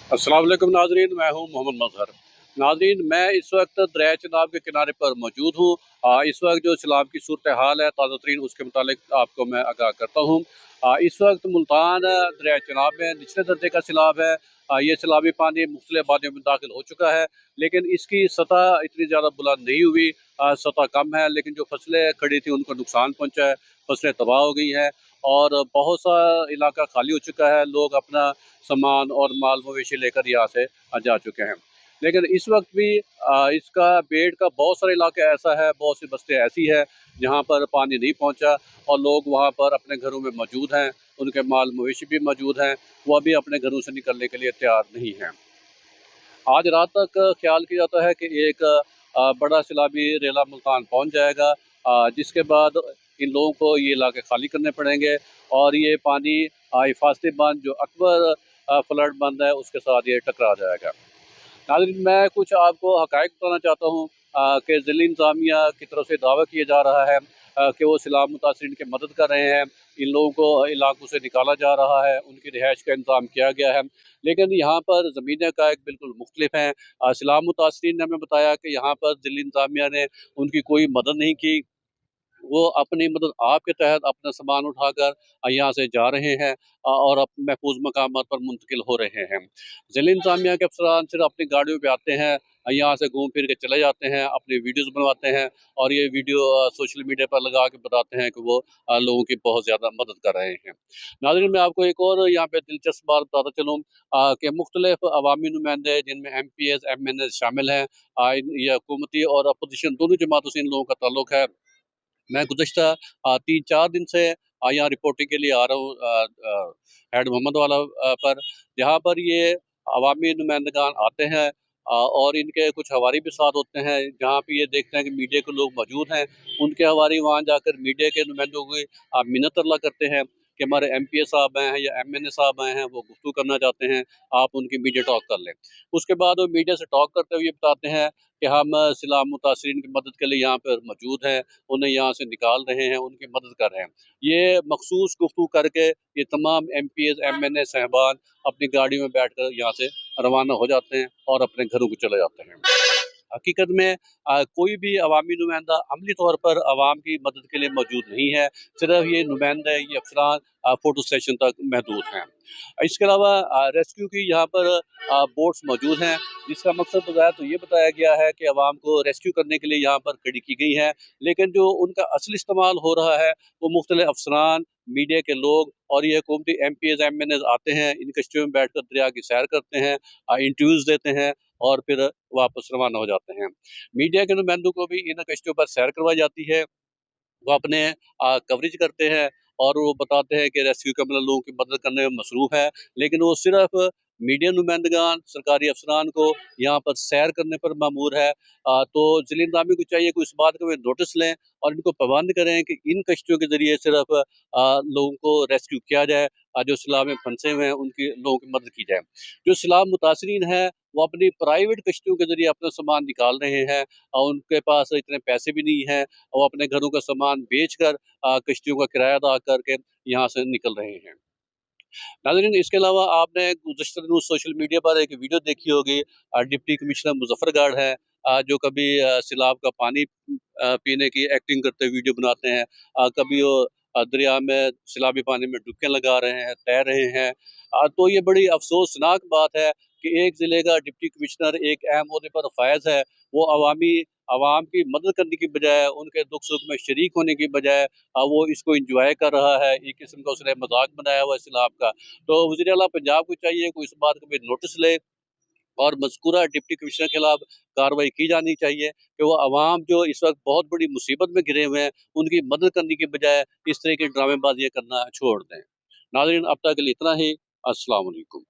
अस्सलाम वालेकुम नाजरीन, मैं हूं मोहम्मद मजहर। नाजरीन, मैं इस वक्त दरिया चनाब के किनारे पर मौजूद हूं। इस वक्त जो सैलाब की सूरत हाल है ताज़ा तरीन उसके मुतालिक आपको मैं आगाह करता हूं। इस वक्त मुल्तान दरिया चनाब में निचले दर्जे का सैलाब है। ये सैलाबी पानी मुख्तलिफ वादियों में दाखिल हो चुका है, लेकिन इसकी सतह इतनी ज़्यादा बुलंद नहीं हुई। सतह कम है, लेकिन जो फसलें खड़ी थी उनको नुकसान पहुँचा है, फसलें तबाह हो गई हैं और बहुत सा इलाका खाली हो चुका है। लोग अपना सामान और माल मवेशी लेकर यहाँ से जा चुके हैं। लेकिन इस वक्त भी इसका बेड़ का बहुत सारे इलाका ऐसा है, बहुत सी बस्तियाँ ऐसी है जहाँ पर पानी नहीं पहुँचा और लोग वहाँ पर अपने घरों में मौजूद हैं, उनके माल मवेशी भी मौजूद हैं, वो अभी अपने घरों से निकलने के लिए तैयार नहीं हैं। आज रात तक ख्याल किया जाता है कि एक बड़ा सैलाबी रेला मुल्तान पहुँच जाएगा, जिसके बाद इन लोगों को ये इलाके खाली करने पड़ेंगे और ये पानी हिफाजती बांध जो अकबर फ्लड बंद है उसके साथ ये टकरा जाएगा। नाज़रीन, मैं कुछ आपको हक़ाइक़ बताना चाहता हूँ कि ज़िली इंतज़ामिया की तरफ से दावा किया जा रहा है कि वो सैलाब मुतासरीन की मदद कर रहे हैं। इन लोगों को इलाकों से निकाला जा रहा है, उनकी रिहाइश का इंतज़ाम किया गया है। लेकिन यहाँ पर ज़मीनी हक़ाइक़ बिल्कुल मुख्तलिफ़ हैं। सैलाब मुतासरीन ने हमें बताया कि यहाँ पर ज़िली इंतज़ामिया ने उनकी कोई मदद नहीं की। वो अपनी मदद आपके तहत अपना सामान उठाकर यहाँ से जा रहे हैं और महफूज मकामात पर मुंतकिल हो रहे हैं। ज़िला इंतज़ामिया के अफसरान सिर्फ अपनी गाड़ियों पे आते हैं, यहाँ से घूम फिर के चले जाते हैं, अपनी वीडियोज़ बनवाते हैं और ये वीडियो सोशल मीडिया पर लगा के बताते हैं कि वो लोगों की बहुत ज़्यादा मदद कर रहे हैं। नाज़रीन, मैं आपको एक और यहाँ पे दिलचस्प बात बताता चलूँ कि मुख्तलिफ अवामी नुमाइंदे जिनमें MPs, MNs शामिल हैं, ये हुकूमती और अपोजिशन दोनों जमातों से इन लोगों का ताल्लुक है। मैं गुज़श्ता 3-4 दिन से यहाँ रिपोर्टिंग के लिए आ रहा हूँ हेड मोहम्मद वाला पर, जहाँ पर ये अवामी नुमाइंदगान आते हैं और इनके कुछ हवारी भी साथ होते हैं, जहाँ पे ये देखते हैं कि मीडिया के लोग मौजूद हैं। उनके हवारी वहाँ जाकर मीडिया के नुमाइंदों की मिन्नत अल्लाह करते हैं कि हमारे MPA साहब आए हैं या MNA साहब आए हैं, वो गुफ्तगू करना चाहते हैं, आप उनकी मीडिया टॉक कर लें। उसके बाद वो मीडिया से टॉक करते हुए बताते हैं कि हम सैलाब मुतासरीन की मदद के लिए यहाँ पर मौजूद हैं, उन्हें यहाँ से निकाल रहे हैं, उनकी मदद कर रहे हैं। ये मखसूस गुफ्तगू करके ये तमाम MPs, MNA साहिबान अपनी गाड़ी में बैठकर यहाँ से रवाना हो जाते हैं और अपने घरों को चले जाते हैं। हकीकत में कोई भी अवामी नुमाइंदा अमली तौर पर आवाम की मदद के लिए मौजूद नहीं है, सिर्फ ये नुमाइंदे, ये अफसरान फ़ोटो सेशन तक महदूद हैं। इसके अलावा रेस्क्यू की यहाँ पर बोट्स मौजूद हैं, जिसका मकसद बज़ाहिर तो ये बताया गया है कि आवाम को रेस्क्यू करने के लिए यहाँ पर खड़ी की गई है, लेकिन जो उनका असली इस्तेमाल हो रहा है, वो मुख्तलिफ अफसरान, मीडिया के लोग और ये हुकूमती MPs, MNAs आते हैं, इन कश्तियों में बैठकर दरिया की सैर करते हैं, इंटरव्यूज़ देते हैं और फिर वापस रवाना हो जाते हैं। मीडिया के नुमाइंदों को भी इन कश्तियों पर सैर करवाई जाती है, वो अपने कवरेज करते हैं और वो बताते हैं कि रेस्क्यू का मतलब लोगों की मदद करने में मसरूफ़ है, लेकिन वो सिर्फ़ मीडिया नुमाइंदगान, सरकारी अफ़सरान को यहाँ पर सैर करने पर मामूर है। तो ज़िला इंतज़ामिया को चाहिए कि इस बात का वे नोटिस लें और इनको पाबंद करें कि इन कश्तियों के ज़रिए सिर्फ़ लोगों को रेस्क्यू किया जाए, जो सैलाब में फंसे हुए हैं, उनकी लोगों की मदद की जाए। जो सैलाब मुतासरीन हैं, वो अपनी प्राइवेट कश्तियों के ज़रिए अपना सामान निकाल रहे हैं और उनके पास इतने पैसे भी नहीं हैं, वो अपने घरों का सामान बेचकर कश्तियों का किराया अदा करके यहाँ से निकल रहे हैं। नाज़रीन, इसके अलावा आपने गुज़श्ता दिनों सोशल मीडिया पर एक वीडियो देखी होगी, डिप्टी कमिश्नर मुज़फ़्फ़रगढ़ हैं, जो कभी सैलाब का पानी पीने की एक्टिंग करते वीडियो बनाते हैं, कभी वो दरिया में सैलाबी पानी में डुबकियाँ लगा रहे हैं, तैर रहे हैं। तो ये बड़ी अफ़सोसनाक बात है कि एक ज़िले का डिप्टी कमिश्नर एक अहम ओहदे पर फ़ायज़ है, वो आवाम की मदद करने की बजाय, उनके दुख-सुख में शरीक होने की बजाय वो इसको एन्जॉय कर रहा है, एक किस्म का उसने मज़ाक बनाया हुआ है सैलाब का। तो वज़ीर आला पंजाब को चाहिए कोई इस बात का भी नोटिस ले और मज़कूरा डिप्टी कमिश्नर के खिलाफ कार्रवाई की जानी चाहिए कि वो अवाम जो इस वक़्त बहुत बड़ी मुसीबत में घिरे हुए हैं, उनकी मदद करने की बजाय इस तरह की ड्रामेबाज़ियाँ करना छोड़ दें। नाज़रीन, अब तक के लिए इतना ही। अस्सलाम वालेकुम।